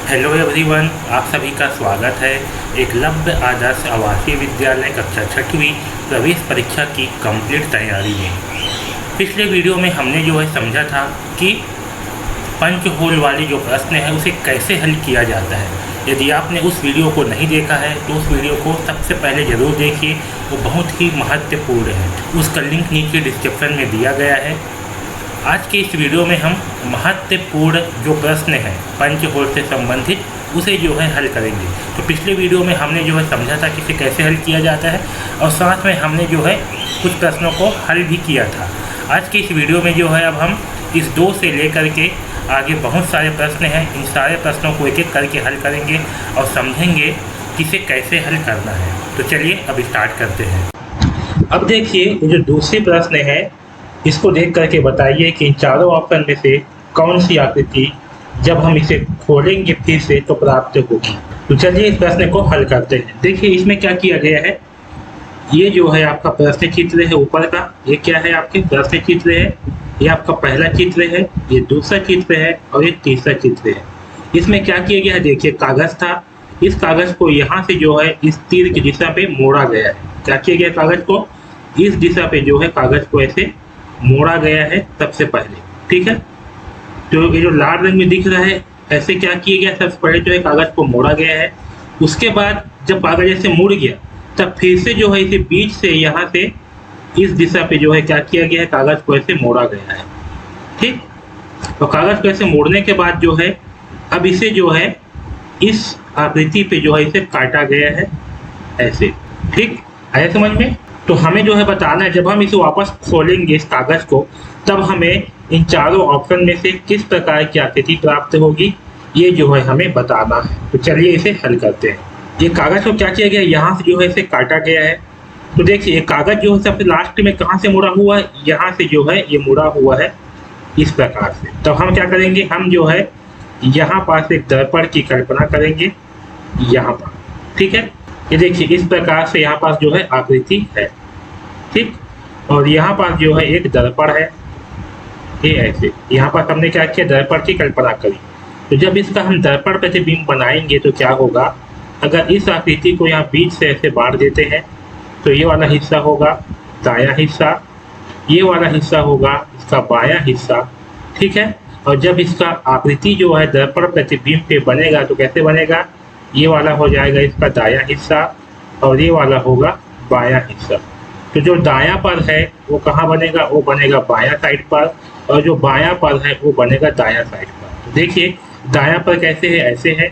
Hello everyone, आप सभी का स्वागत है एकलव्य आदर्श आवासीय विद्यालय कक्षा छठवीं प्रवेश परीक्षा की कंप्लीट तैयारी में। पिछले वीडियो में हमने जो है समझा था कि पंच होल वाले जो प्रश्न है उसे कैसे हल किया जाता है। यदि आपने उस वीडियो को नहीं देखा है तो उस वीडियो को सबसे पहले ज़रूर देखिए, वो बहुत ही महत्वपूर्ण है। उसका लिंक नीचे डिस्क्रिप्शन में दिया गया है। आज के इस वीडियो में हम महत्वपूर्ण जो प्रश्न है पंच होल से संबंधित उसे जो है हल करेंगे। तो पिछले वीडियो में हमने जो है समझा था कि इसे कैसे हल किया जाता है और साथ में हमने जो है कुछ प्रश्नों को हल भी किया था। आज के इस वीडियो में जो है अब हम इस 2 से लेकर के आगे बहुत सारे प्रश्न हैं, इन सारे प्रश्नों को एक एक करके हल करेंगे और समझेंगे कि इसे कैसे हल करना है। तो चलिए अब स्टार्ट करते हैं। अब देखिए ये जो दूसरी प्रश्न है इसको देख करके बताइए कि इन चारों ऑप्शन में से कौन सी आकृति जब हम इसे खोलेंगे फिर से तो प्राप्त होगी। तो चलिए इस प्रश्न को हल करते हैं। देखिए इसमें क्या किया गया है, ये जो है आपका प्रश्न चित्र है ऊपर का, ये क्या है आपके प्रश्न चित्र है, ये आपका पहला चित्र है, ये दूसरा चित्र है और ये तीसरा चित्र है। इसमें क्या किया गया है, देखिए कागज था, इस कागज को यहाँ से जो है इस तीर की दिशा पे मोड़ा गया है। क्या किया गया, कागज को इस दिशा पे जो है कागज को ऐसे मोड़ा गया है सबसे पहले, ठीक है। तो ये जो लाल रंग में दिख रहा है ऐसे क्या किया गया, सबसे पहले जो है कागज को मोड़ा गया है। उसके बाद जब कागज ऐसे मुड़ गया तब फिर से जो है इसे बीच से यहाँ से इस दिशा पे जो है क्या किया गया है, कागज को ऐसे मोड़ा गया है, ठीक। तो कागज को ऐसे मोड़ने के बाद जो है अब इसे जो है इस आकृति पे जो है इसे काटा गया है ऐसे, ठीक। आया समझ में। तो हमें जो है बताना है जब हम इसे वापस खोलेंगे इस कागज को तब हमें इन चारों ऑप्शन में से किस प्रकार की आकृति प्राप्त होगी, ये जो है हमें बताना है। तो चलिए इसे हल करते हैं। ये कागज को क्या किया गया, यहाँ से जो है इसे काटा गया है। तो देखिए ये कागज जो है सबसे लास्ट में कहाँ से मुड़ा हुआ है, यहाँ से जो है ये मुड़ा हुआ है इस प्रकार से। तब हम क्या करेंगे, हम जो है यहाँ पास एक दर्पण की कल्पना करेंगे यहाँ पर, ठीक है। ये देखिए इस प्रकार से यहाँ पास जो है आकृति है, ठीक। और यहाँ पास जो है एक दर्पण है, ये ऐसे यहाँ पास हमने क्या किया, दर्पण की कल्पना करी। तो जब इसका हम दर्पण प्रतिबिंब बनाएंगे तो क्या होगा, अगर इस आकृति को यहाँ बीच से ऐसे बांट देते हैं तो ये वाला हिस्सा होगा दायां हिस्सा, ये वाला हिस्सा होगा इसका बायां हिस्सा, ठीक है। और जब इसका आकृति जो है दर्पण प्रतिबिंब पे बनेगा तो कैसे बनेगा, ये वाला हो जाएगा इसका दायां हिस्सा और ये वाला होगा बायां हिस्सा। तो जो दायां पर है वो कहाँ बनेगा, वो बनेगा बायां साइड पर, और जो बायां पर है वो बनेगा दायां साइड पर। तो देखिए दायां पर कैसे है, ऐसे है,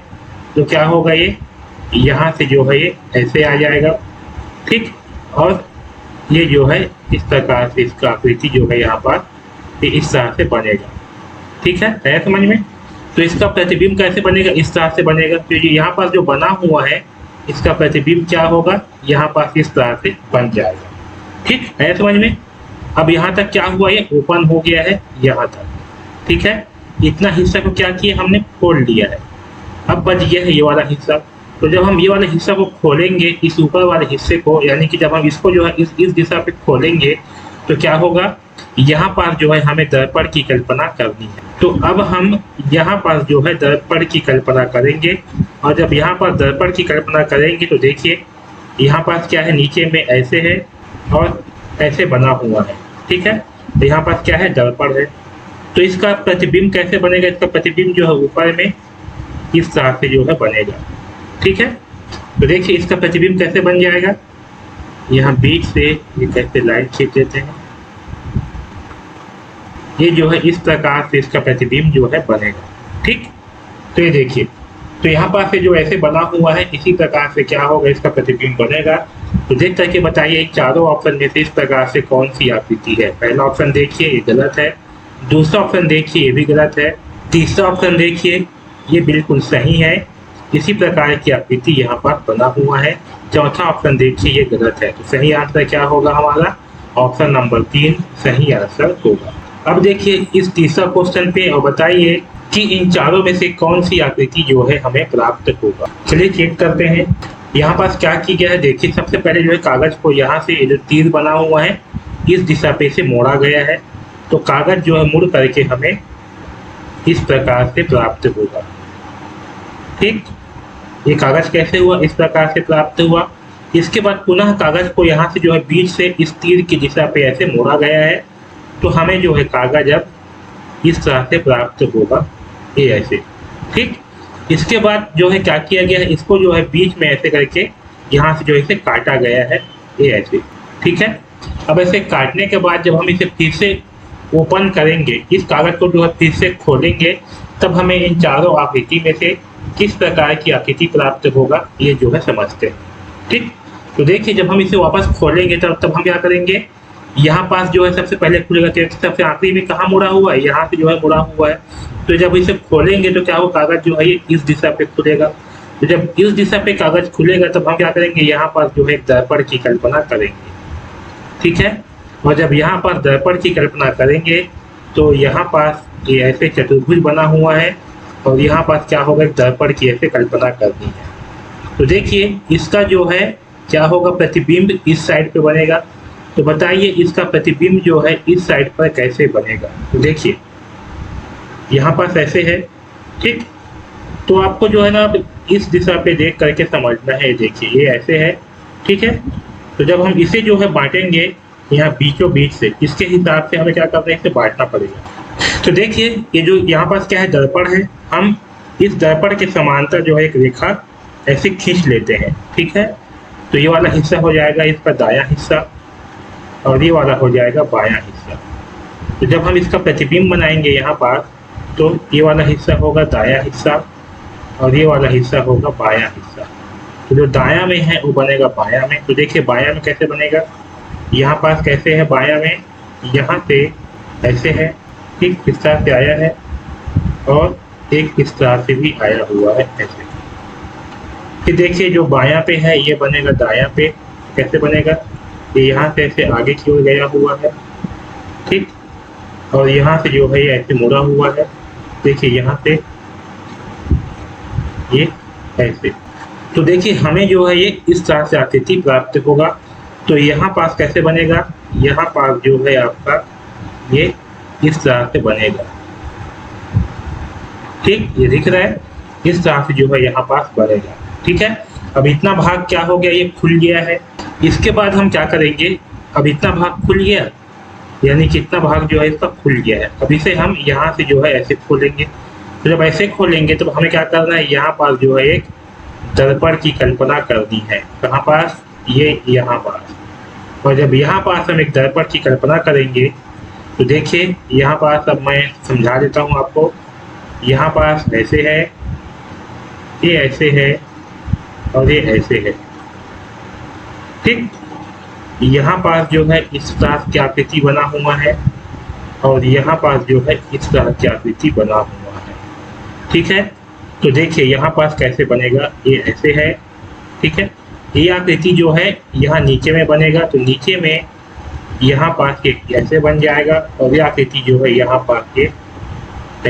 तो क्या होगा ये यहाँ से जो है ये ऐसे आ जाएगा, ठीक। और ये जो है इस प्रकार से इसका आकृति जो है यहाँ पर ये इस तरह से बनेगा, ठीक है समझ में। तो इसका प्रतिबिंब कैसे बनेगा, इस तरह से बनेगा। तो ये यहाँ पर जो बना हुआ है इसका प्रतिबिंब क्या होगा, यहाँ पर इस तरह से बन जाएगा, ठीक है समझ में। अब यहाँ तक क्या हुआ, ये ओपन हो गया है यहाँ तक, ठीक है। इतना हिस्सा को क्या किया, हमने खोल लिया है। अब बच गया है ये वाला हिस्सा। तो जब हम ये वाले हिस्सा को खोलेंगे, इस ऊपर वाले हिस्से को, यानी कि जब हम इसको जो है इस दिशा पे खोलेंगे तो क्या होगा, यहाँ पर जो है हमें दर्पण की कल्पना करनी है। तो अब हम यहाँ पर जो है दर्पण की कल्पना करेंगे, और जब यहाँ पर दर्पण की कल्पना करेंगे तो देखिए यहाँ पर क्या है, नीचे में ऐसे है और ऐसे बना हुआ है, ठीक है। तो यहाँ पर क्या है, दर्पण है। तो इसका प्रतिबिंब कैसे बनेगा, इसका प्रतिबिंब जो है ऊपर में इस तरह से जो है बनेगा, ठीक है। तो देखिए इसका प्रतिबिंब कैसे बन जाएगा, यहाँ बीच से ये कैसे लाइन खींच देते हैं, ये जो है इस प्रकार से इसका प्रतिबिंब जो है बनेगा, ठीक। तो ये देखिए, तो यहाँ पर से जो ऐसे बना हुआ है इसी प्रकार से क्या होगा, इसका प्रतिबिंब बनेगा। तो देख करके बताइए चारों ऑप्शन में से इस प्रकार से कौन सी आकृति है। पहला ऑप्शन देखिए ये गलत है, दूसरा ऑप्शन देखिए ये भी गलत है, तीसरा ऑप्शन देखिए ये बिल्कुल सही है, इसी प्रकार की आकृति यहाँ पर बना हुआ है। चौथा ऑप्शन देखिए ये गलत है। तो सही आंसर क्या होगा हमारा, ऑप्शन नंबर 3 सही आंसर होगा। अब देखिए इस तीसरा क्वेश्चन पे और बताइए कि इन चारों में से कौन सी आकृति जो है हमें प्राप्त होगा। चलिए चेक करते हैं। यहाँ पास क्या किया गया है, देखिए सबसे पहले जो है कागज को यहाँ से जो तीर बना हुआ है इस दिशा पे से मोड़ा गया है। तो कागज जो है मुड़ करके हमें इस प्रकार से प्राप्त होगा। ठीक, ये कागज कैसे हुआ, इस प्रकार से प्राप्त हुआ। इसके बाद पुनः कागज को यहाँ से जो है बीच से इस तीर की दिशा पे ऐसे मोड़ा गया है, तो हमें जो है कागज अब इस तरह से प्राप्त होगा, ये ऐसे। ठीक, इसके बाद जो है क्या किया गया है, इसको जो है बीच में ऐसे करके यहाँ से जो है इसे काटा गया है, ये ऐसे। ठीक है, अब ऐसे काटने के बाद जब हम इसे फिर से ओपन करेंगे, इस कागज को जो है फिर से खोलेंगे, तब हमें इन चारों आकृति में से किस प्रकार की आकृति प्राप्त होगा ये जो है समझते हैं। ठीक, तो देखिए जब हम इसे वापस खोलेंगे तब हम क्या करेंगे, यहाँ पास जो है सबसे पहले खुलेगा, सबसे आखिरी में कहाँ मुड़ा हुआ है, यहाँ पे जो है मुड़ा हुआ है। तो जब इसे खोलेंगे तो क्या हो, कागज जो है ये इस दिशा पे खुलेगा। तो जब इस दिशा पे कागज खुलेगा तब हम क्या करेंगे, यहाँ पास जो है एक दर्पण की कल्पना करेंगे। ठीक है, और जब यहाँ पर दर्पण की कल्पना करेंगे तो यहाँ पास ये ऐसे चतुर्भुज बना हुआ है और यहाँ पास क्या होगा, एक दर्पण की ऐसे कल्पना करनी है। तो देखिए इसका जो है क्या होगा, प्रतिबिंब इस साइड पे बनेगा। तो बताइए इसका प्रतिबिंब जो है इस साइड पर कैसे बनेगा। तो देखिए यहाँ पास ऐसे है। ठीक, तो आपको जो है ना इस दिशा पे देख करके समझना है। देखिए ये ऐसे है। ठीक है, तो जब हम इसे जो है बांटेंगे यहाँ बीचों बीच से, इसके हिसाब से हमें क्या करना है, इसे बांटना पड़ेगा। तो देखिए ये जो यहाँ पास क्या है, दर्पण है। हम इस दर्पण के समांतर जो है एक रेखा ऐसे खींच लेते हैं। ठीक है, तो ये वाला हिस्सा हो जाएगा इसका दायां हिस्सा और ये वाला हो जाएगा बायां हिस्सा। तो जब हम इसका प्रतिबिंब बनाएंगे यहाँ पास, तो ये वाला हिस्सा होगा दायां हिस्सा और ये वाला हिस्सा होगा बायां हिस्सा। तो जो दायां में है वो बनेगा बायां में। तो देखिए बायां में कैसे बनेगा, यहाँ पास कैसे है, बायां में यहाँ से ऐसे है। ठीक, इस तरह से आया है और एक इस तरह से भी आया हुआ है ऐसे। फिर देखिए जो बायां पे है ये बनेगा दायां पे। कैसे बनेगा, ये यहाँ से ऐसे आगे की ओर गया हुआ है। ठीक, और यहाँ से जो है ये ऐसे मुड़ा हुआ है। देखिए यहाँ से ये ऐसे। तो देखिए हमें जो है ये इस तरह से आकृति प्राप्त होगा। तो यहाँ पास कैसे बनेगा, यहाँ पास जो है आपका ये इस तरह से बनेगा। ठीक, ये दिख रहा है, इस तरह से जो है यहाँ पास बनेगा। ठीक है, अब इतना भाग क्या हो गया, ये खुल गया है। इसके बाद हम क्या करेंगे, अब इतना भाग खुल गया, यानी कि इतना भाग जो है इसका खुल गया है। अब इसे हम यहाँ से जो है ऐसे खोलेंगे। तो जब ऐसे खोलेंगे तो हमें क्या करना है, यहाँ पास जो है एक दर्पण की कल्पना करनी है। कहाँ पास, ये यहाँ पास। और जब यहाँ पास हम एक दर्पण की कल्पना करेंगे तो देखिए यहाँ पास, अब मैं समझा देता हूँ आपको। यहाँ पास ऐसे है, ये ऐसे है और ये ऐसे है। ठीक, यहाँ पास जो है इस तरह की आकृति बना हुआ है और यहाँ पास जो है इस तरह की आकृति बना हुआ है। ठीक है, तो देखिए यहाँ पास कैसे बनेगा, ये ऐसे है। ठीक है, ये आकृति जो है यहाँ नीचे में बनेगा। तो नीचे में यहाँ पास के ऐसे बन जाएगा और ये आकृति जो है यहाँ पास के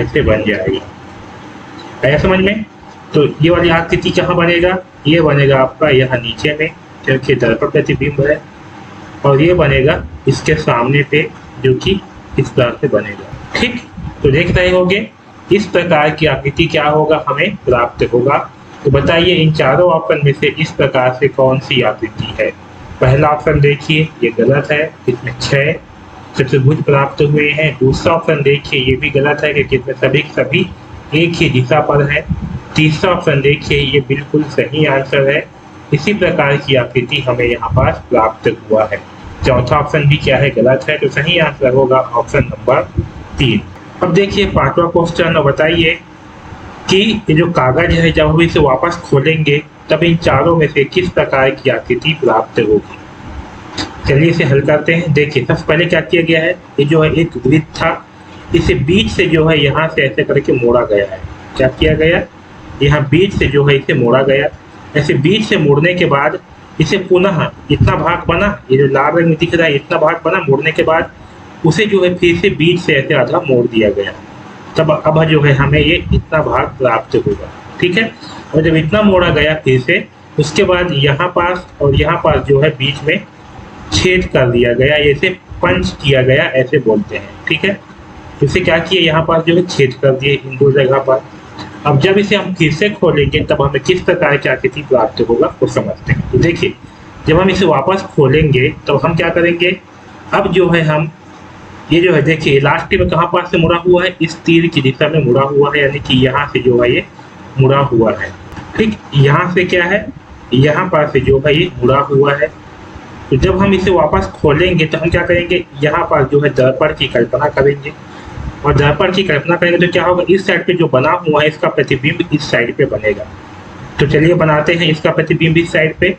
ऐसे बन जाएगी। आया समझ में। तो ये वाली आकृति कहाँ बनेगा, ये बनेगा आपका यहाँ नीचे में, क्योंकि दर्पण प्रतिबिंब है। और ये बनेगा इसके सामने पे, जो कि इस तरह से बनेगा। ठीक, तो देख रहे होंगे इस प्रकार की आकृति क्या होगा, हमें प्राप्त होगा। तो बताइए इन चारों ऑप्शन में से इस प्रकार से कौन सी आकृति है। पहला ऑप्शन देखिए ये गलत है, इसमें 6 चतुर्भुज प्राप्त हुए हैं। दूसरा ऑप्शन देखिए ये भी गलत है, क्योंकि इसमें सभी एक ही दिशा पर है। तीसरा ऑप्शन देखिए ये बिल्कुल सही आंसर है। इसी प्रकार की आकृति हमें यहाँ पास प्राप्त हुआ है। चौथा ऑप्शन भी क्या है, गलत है। तो सही आंसर होगा ऑप्शन नंबर 3। अब देखिए 5वां क्वेश्चन, बताइए कि ये जो कागज है जब हम इसे वापस खोलेंगे तब इन चारों में से किस प्रकार की आकृति प्राप्त होगी। चलिए इसे हल करते हैं। देखिए सबसे पहले क्या किया गया है, ये जो है एक वृत्त था, इसे बीच से जो है यहाँ से ऐसे करके मोड़ा गया है। क्या किया गया, यहाँ बीच से जो है इसे मोड़ा गया। ऐसे बीच से मोड़ने के बाद इसे पुनः इतना भाग बना, ये जो लाल रंग में दिख रहा है इतना भाग बना, मोड़ने के बाद उसे जो है फिर से बीच से ऐसे आधा मोड़ दिया गया। तब अब जो है हमें ये इतना भाग प्राप्त होगा। ठीक है, और जब इतना मोड़ा गया फिर से, उसके बाद यहाँ पास और यहाँ पास जो है बीच में छेद कर दिया गया, ऐसे पंच किया गया ऐसे बोलते हैं। ठीक है, इसे क्या किया, यहाँ पास जो है छेद कर दिए इन दो जगह पर। अब जब इसे हम फिर से खोलेंगे तब हमें किस प्रकार की आकृति प्राप्त होगा वो समझते हैं। तो देखिए, जब हम इसे वापस खोलेंगे तो हम क्या करेंगे, अब जो है हम ये जो है देखिए लास्ट में कहाँ पास से मुड़ा हुआ है, इस तीर की दिशा में मुड़ा हुआ है, यानी कि यहाँ से जो है ये मुड़ा हुआ है। ठीक, यहाँ से क्या है, यहाँ पास से जो है ये मुड़ा हुआ है। तो जब हम इसे वापस खोलेंगे तो हम क्या करेंगे, यहाँ पर जो है दर्पण की कल्पना करेंगे, और दर्पण की कल्पना करेंगे तो क्या होगा, इस साइड पे जो बना हुआ है इसका प्रतिबिंब इस साइड पे बनेगा। तो चलिए बनाते हैं इसका प्रतिबिंब इस साइड पे।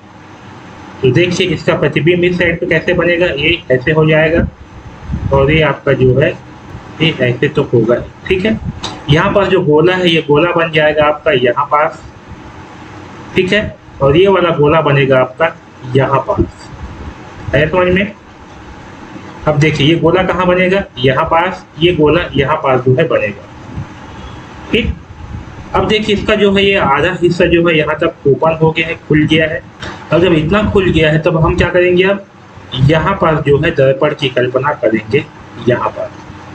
तो देखिए इसका प्रतिबिंब इस साइड पे कैसे बनेगा, ये ऐसे हो जाएगा और ये आपका जो है ये ऐसे तो होगा। ठीक है, यहाँ पर जो गोला है ये गोला बन जाएगा आपका यहाँ पास। ठीक है, और ये वाला गोला बनेगा आपका यहाँ पास। है समझ में? अब देखिए ये गोला कहाँ बनेगा, यहाँ पास, ये गोला यहाँ पास जो है बनेगा। ठीक, अब देखिए इसका जो है ये आधा हिस्सा जो है यहाँ तक ओपन हो गया है, खुल गया है। अब जब इतना खुल गया है तब हम क्या करेंगे, अब यहाँ पर जो है दर्पण की कल्पना करेंगे यहाँ पर।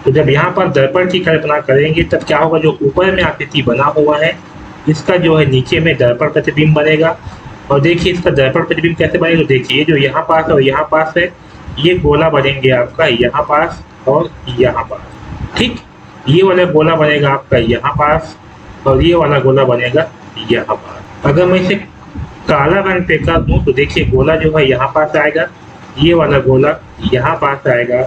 तो जब यहाँ पर दर्पण की कल्पना करेंगे तब क्या होगा, जो ऊपर में आकृति बना हुआ है इसका जो है नीचे में दर्पण प्रतिबिंब बनेगा। और देखिए इसका दर्पण प्रतिबिंब कैसे बनेगा, तो देखिए जो यहाँ पास और यहाँ पास है ये गोला बनेंगे आपका यहाँ पास और यहाँ पास। ठीक, ये वाला गोला बनेगा आपका यहाँ पास और ये वाला गोला बनेगा यहाँ पास। अगर मैं इसे काला रंग पे कर दूं तो देखिए गोला जो है यहाँ पास आएगा, ये वाला गोला यहाँ पास आएगा,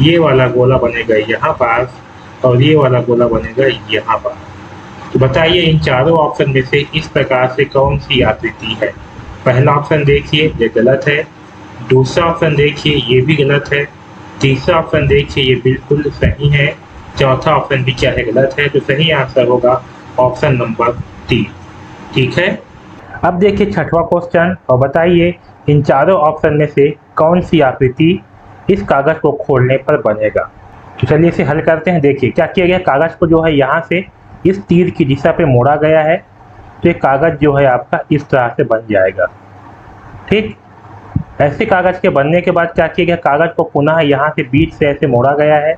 ये वाला गोला बनेगा यहाँ पास और ये वाला गोला बनेगा यहाँ पास। तो बताइए इन चारों ऑप्शन में से इस प्रकार से कौन सी आकृति है। पहला ऑप्शन देखिए ये गलत है, दूसरा ऑप्शन देखिए ये भी गलत है, तीसरा ऑप्शन देखिए ये बिल्कुल सही है, चौथा ऑप्शन भी क्या है, गलत है। तो सही आंसर होगा ऑप्शन नंबर 3। ठीक है, अब देखिए छठवां क्वेश्चन, और बताइए इन चारों ऑप्शन में से कौन सी आकृति इस कागज को खोलने पर बनेगा। तो चलिए इसे हल करते हैं। देखिए क्या किया गया, कागज को जो है यहाँ से इस तीर की दिशा पे मोड़ा गया है, तो ये कागज जो है आपका इस तरह से बन जाएगा। ठीक, ऐसे कागज के बनने के बाद क्या किया गया, कागज को पुनः यहाँ से बीच से ऐसे मोड़ा गया है।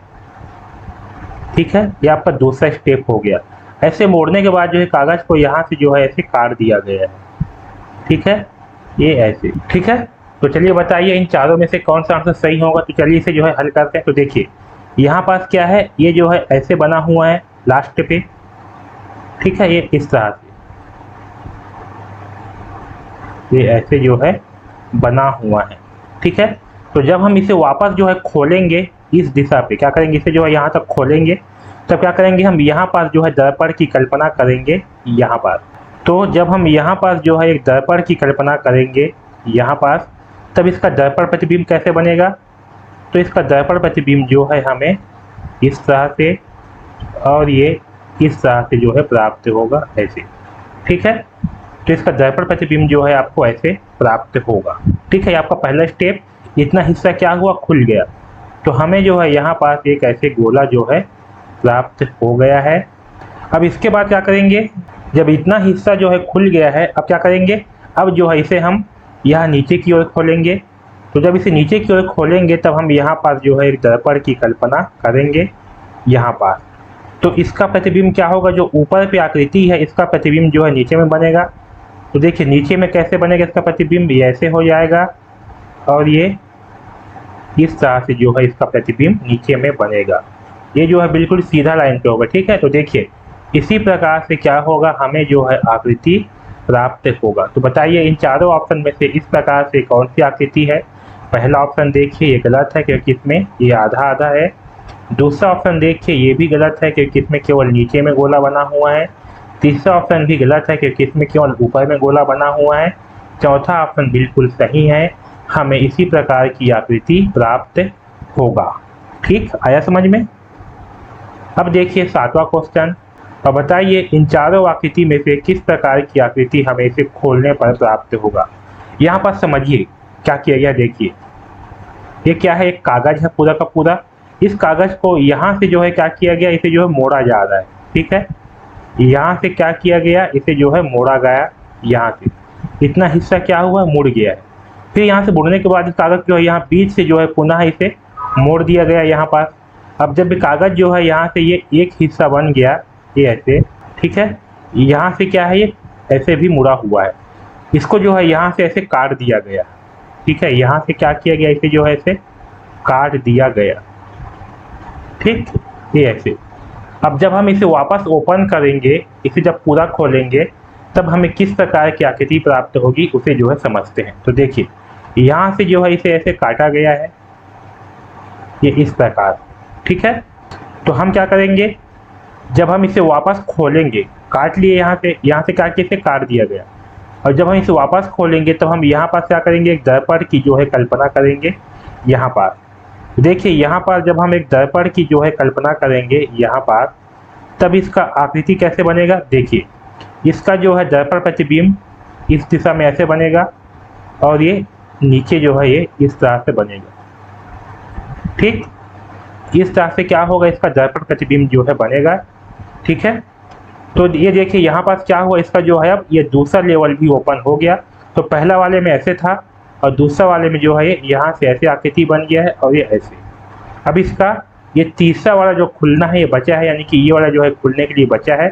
ठीक है, ये आपका दूसरा स्टेप हो गया। ऐसे मोड़ने के बाद जो है कागज को यहाँ से जो है ऐसे काट दिया गया है। ठीक है, ये ऐसे। ठीक है, तो चलिए बताइए इन चारों में से कौन सा आंसर सही होगा। तो चलिए इसे जो है हल करते हैं। तो देखिए यहाँ पास क्या है, ये जो है ऐसे बना हुआ है लास्ट पे। ठीक है, ये इस तरह से ये ऐसे जो है बना हुआ है। ठीक है, तो जब हम इसे वापस जो है खोलेंगे इस दिशा पे, क्या करेंगे, इसे जो है यहाँ तक खोलेंगे तब क्या करेंगे, हम यहाँ पास जो है दर्पण की कल्पना करेंगे यहाँ पास। तो जब हम यहाँ पास जो है एक दर्पण की कल्पना करेंगे यहाँ पास, तब इसका दर्पण प्रतिबिंब कैसे बनेगा। तो इसका दर्पण प्रतिबिंब जो है हमें इस तरह से और ये इस तरह से जो है प्राप्त होगा ऐसे। ठीक है, तो इसका दर्पण प्रतिबिंब जो है आपको ऐसे प्राप्त होगा। ठीक है, आपका पहला स्टेप, इतना हिस्सा क्या हुआ, खुल गया। तो हमें जो है यहाँ पास एक ऐसे गोला जो है प्राप्त हो गया है। अब इसके बाद क्या करेंगे, जब इतना हिस्सा जो है खुल गया है, अब क्या करेंगे, अब जो है इसे हम यहाँ नीचे की ओर खोलेंगे। तो जब इसे नीचे की ओर खोलेंगे तब हम यहाँ पास जो है एक दर्पण की कल्पना करेंगे यहाँ पास। तो इसका प्रतिबिंब क्या होगा, जो ऊपर पे आकृति है इसका प्रतिबिंब जो है नीचे में बनेगा। तो देखिए नीचे में कैसे बनेगा इसका प्रतिबिंब, ये ऐसे हो जाएगा और ये इस तरह से जो है इसका प्रतिबिंब नीचे में बनेगा। ये जो है बिल्कुल सीधा लाइन पे होगा। ठीक है, तो देखिए इसी प्रकार से क्या होगा, हमें जो है आकृति प्राप्त होगा। तो बताइए इन चारों ऑप्शन में से इस प्रकार से कौन सी आकृति है। पहला ऑप्शन देखिए ये गलत है क्योंकि इसमें ये आधा आधा है। दूसरा ऑप्शन देखिए ये भी गलत है क्योंकि इसमें केवल नीचे में गोला बना हुआ है। तीसरा ऑप्शन भी गलत है क्योंकि इसमें केवल ऊपर में गोला बना हुआ है। चौथा ऑप्शन बिल्कुल सही है, हमें इसी प्रकार की आकृति प्राप्त होगा। ठीक, आया समझ में। अब देखिए सातवां क्वेश्चन, और बताइए इन चारों आकृति में से किस प्रकार की आकृति हमें इसे खोलने पर प्राप्त होगा। यहाँ पर समझिए क्या किया गया। देखिए ये क्या है, एक कागज है पूरा का पूरा। इस कागज को यहाँ से जो है क्या किया गया, इसे जो है मोड़ा जा रहा है। ठीक है, यहाँ से क्या किया गया, इसे जो है मोड़ा गया। यहाँ से इतना हिस्सा क्या हुआ, मुड़ गया है। फिर यहाँ से मुड़ने के बाद कागज जो है यहाँ बीच से जो है पुनः इसे मोड़ दिया गया यहाँ पास। अब जब कागज जो है यहाँ से ये एक हिस्सा बन गया ये ऐसे। ठीक है, यहाँ से क्या है, ये ऐसे भी मुड़ा हुआ है, इसको जो है यहाँ से ऐसे काट दिया गया। ठीक है, यहाँ से क्या किया गया, इसे जो है ऐसे काट दिया गया। ठीक, ये ऐसे। अब जब हम इसे वापस ओपन करेंगे, इसे जब पूरा खोलेंगे, तब हमें किस प्रकार की आकृति प्राप्त होगी उसे जो है समझते हैं। तो देखिए, यहाँ से जो है इसे ऐसे काटा गया है, ये इस प्रकार। ठीक है, तो हम क्या करेंगे, जब हम इसे वापस खोलेंगे, काट लिए यहाँ से काट के इसे काट दिया गया, और जब हम इसे वापस खोलेंगे तब हम यहाँ पर क्या करेंगे, एक दर्पण की जो है कल्पना करेंगे। यहाँ पर देखिए, यहाँ पर जब हम एक दर्पण की जो है कल्पना करेंगे यहाँ पर, तब इसका आकृति कैसे बनेगा। देखिए, इसका जो है दर्पण प्रतिबिंब इस दिशा में ऐसे बनेगा, और ये नीचे जो है ये इस तरह से बनेगा। ठीक, इस तरह से क्या होगा, इसका दर्पण प्रतिबिंब जो है बनेगा। ठीक है, तो ये देखिए यहाँ पास क्या हुआ, इसका जो है अब ये दूसरा लेवल भी ओपन हो गया। तो पहला वाले में ऐसे था, और दूसरा वाले में जो है यहाँ से ऐसे आकृति बन गया है, और ये ऐसे। अब इसका ये तीसरा वाला जो खुलना है ये बचा है, यानी कि ये वाला जो है खुलने के लिए बचा है।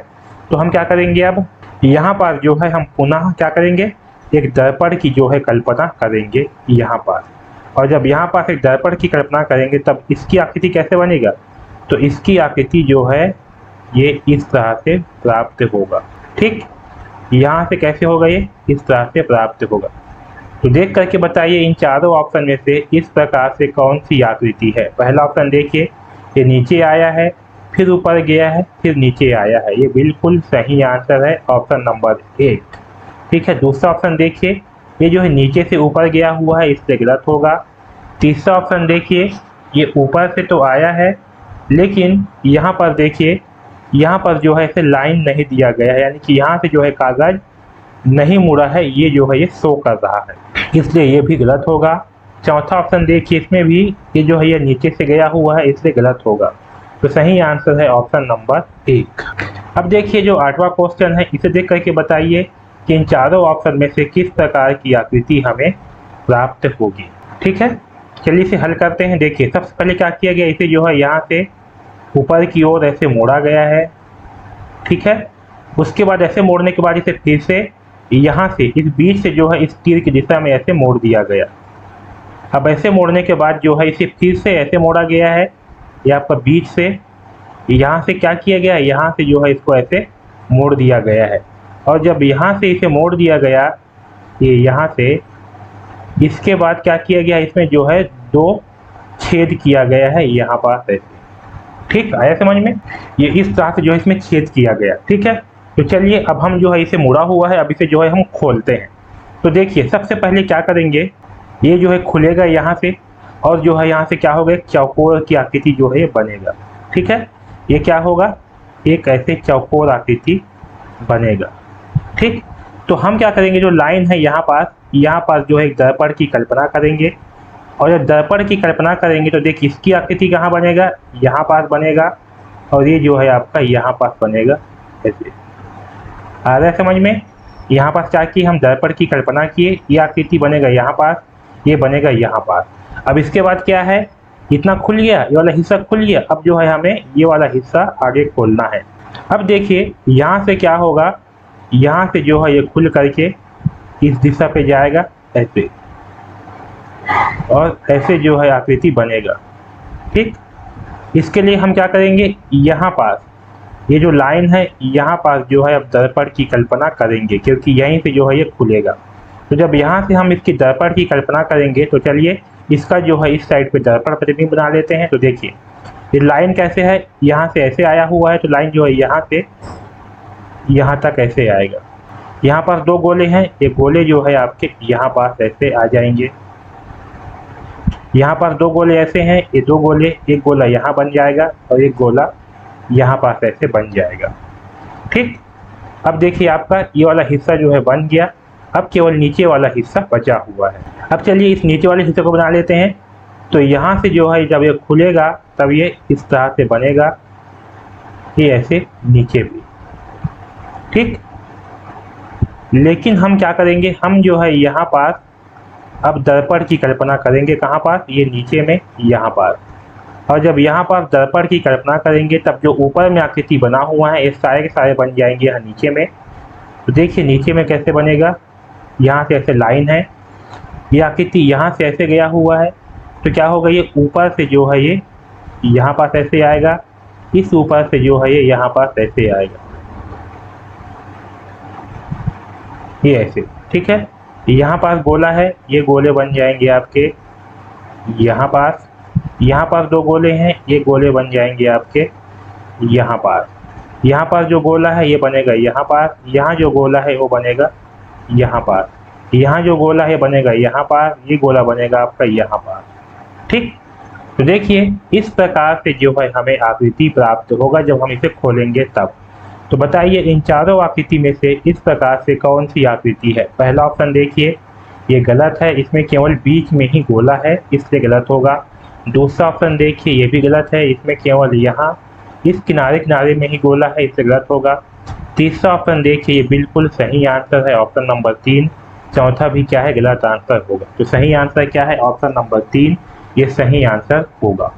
तो हम क्या करेंगे, अब यहाँ पर जो है हम पुनः क्या करेंगे, एक दर्पण की जो है कल्पना करेंगे यहाँ पर। और जब यहाँ पर एक दर्पण की कल्पना करेंगे तब इसकी आकृति कैसे बनेगा, तो इसकी आकृति जो है ये इस तरह से प्राप्त होगा। ठीक, यहाँ से कैसे होगा, ये इस तरह से प्राप्त होगा। तो देख करके बताइए इन चारों ऑप्शन में से इस प्रकार से कौन सी आकृति है। पहला ऑप्शन देखिए, ये नीचे आया है, फिर ऊपर गया है, फिर नीचे आया है, ये बिल्कुल सही आंसर है, ऑप्शन नंबर 1। ठीक है, दूसरा ऑप्शन देखिए, ये जो है नीचे से ऊपर गया हुआ है, इससे गलत होगा। तीसरा ऑप्शन देखिए, ये ऊपर से तो आया है, लेकिन यहाँ पर देखिए, यहाँ पर जो है इसे लाइन नहीं दिया गया है, यानी कि यहाँ से जो है कागज नहीं मुड़ा है, ये जो है ये शो कर रहा है, इसलिए ये भी गलत होगा। चौथा ऑप्शन देखिए, इसमें भी ये जो है ये नीचे से गया हुआ है, इसलिए गलत होगा। तो सही आंसर है ऑप्शन नंबर 1। अब देखिए जो 8वां क्वेश्चन है, इसे देख करके बताइए कि इन चारों ऑप्शन में से किस प्रकार की आकृति हमें प्राप्त होगी। ठीक है, चलिए इसे हल करते हैं। देखिए, सबसे पहले क्या किया गया, इसे जो है यहाँ से ऊपर की ओर ऐसे मोड़ा गया है। ठीक है, उसके बाद ऐसे मोड़ने के बाद इसे फिर से यहाँ से इस बीच से जो है इस तीर की दिशा में ऐसे मोड़ दिया गया। अब ऐसे मोड़ने के बाद जो है इसे फिर से ऐसे मोड़ा गया है, ये आपका बीच से यहाँ से क्या किया गया है, यहाँ से जो है इसको ऐसे मोड़ दिया गया है। और जब यहाँ से इसे मोड़ दिया गया, ये यहाँ से, इसके बाद क्या किया गया, इसमें जो है 2 छेद किया गया है यहाँ पास ऐसे। ठीक, आया समझ में, ये इस तरह से जो है इसमें छेद किया गया। ठीक है, तो चलिए अब हम जो है इसे मुड़ा हुआ है, अब इसे जो है हम खोलते हैं। तो देखिए, सबसे पहले क्या करेंगे, ये जो है खुलेगा यहाँ से, और जो है यहाँ से क्या होगा, एक चौकोर की आकृति जो है ये बनेगा। ठीक है, ये क्या होगा, एक ऐसे चौकोर आकृति बनेगा। ठीक, तो हम क्या करेंगे, जो लाइन है यहाँ पास जो है एक दर्पण की कल्पना करेंगे, और जब दर्पण की कल्पना करेंगे तो देखिए इसकी आकृति कहाँ बनेगा, यहाँ पास बनेगा, और ये जो है आपका यहाँ पास बनेगा ऐसे। आ रहा है समझ में, यहाँ पास क्या किए, हम दर्पण की कल्पना किए, ये आकृति बनेगा यहाँ पास, ये बनेगा यहाँ पास। अब इसके बाद क्या है, इतना खुल गया, ये वाला हिस्सा खुल गया। अब जो है हमें ये वाला हिस्सा आगे खोलना है। अब देखिए यहाँ से क्या होगा, यहाँ से जो है ये खुल करके इस दिशा पे जाएगा ऐसे, और ऐसे जो है आकृति बनेगा। ठीक, इसके लिए हम क्या करेंगे, यहाँ पास ये जो लाइन है यहाँ पास जो है अब दर्पण की कल्पना करेंगे, क्योंकि यहीं से जो है ये खुलेगा। तो जब यहाँ से हम इसकी दर्पण की कल्पना करेंगे तो चलिए इसका जो है इस साइड पे दर्पण प्रतिबिंब बना लेते हैं। तो देखिए ये लाइन कैसे है, यहाँ से ऐसे आया हुआ है, तो लाइन जो है यहाँ से यहाँ तक ऐसे आएगा। यहाँ पास 2 गोले हैं, ये गोले जो है आपके यहाँ पास ऐसे आ जाएंगे। यहाँ पास 2 गोले ऐसे हैं, ये 2 गोले, एक गोला यहाँ बन जाएगा और एक गोला यहाँ पास ऐसे बन जाएगा। ठीक, अब देखिए आपका ये वाला हिस्सा जो है बन गया, अब केवल नीचे वाला हिस्सा बचा हुआ है। अब चलिए इस नीचे वाले हिस्से को बना लेते हैं। तो यहाँ से जो है जब ये खुलेगा तब ये इस तरह से बनेगा, ये ऐसे नीचे भी। ठीक, लेकिन हम क्या करेंगे, हम जो है यहाँ पास अब दर्पण की कल्पना करेंगे, कहाँ पास, ये नीचे में यहाँ पास। और जब यहाँ पर आप दर्पण की कल्पना करेंगे तब जो ऊपर में आकृति बना हुआ है ये सारे के सारे बन जाएंगे यहाँ नीचे में। तो देखिए नीचे में कैसे बनेगा, यहाँ से ऐसे लाइन है, ये आकृति यहाँ से ऐसे गया हुआ है, तो क्या होगा ये ऊपर से जो है ये यहाँ पास ऐसे आएगा, इस ऊपर से जो है ये यहाँ पास ऐसे आएगा, ये ऐसे, ठीक है। यहाँ पास गोला है, ये गोले बन जाएंगे आपके यहाँ पास दो गोले हैं, ये गोले बन जाएंगे आपके यहाँ पास जो गोला है ये बनेगा यहाँ पास, यहाँ जो गोला है वो बनेगा यहाँ पास, यहाँ जो गोला है बनेगा यहाँ पास, ये गोला बनेगा आपका यहाँ पास, ठीक। तो देखिए इस प्रकार से जो है हमें आकृति प्राप्त होगा जब हम इसे खोलेंगे तब। तो बताइए इन चारों आकृति में से इस प्रकार से कौन सी आकृति है। पहला ऑप्शन देखिए ये गलत है, इसमें केवल बीच में ही गोला है इसलिए गलत होगा। दूसरा ऑप्शन देखिए ये भी गलत है, इसमें केवल यहाँ इस किनारे किनारे में ही गोला है इसलिए गलत होगा। तीसरा ऑप्शन देखिए ये बिल्कुल सही आंसर है, ऑप्शन नंबर 3। चौथा भी क्या है, गलत आंसर होगा। तो सही आंसर क्या है, ऑप्शन नंबर 3 ये सही आंसर होगा।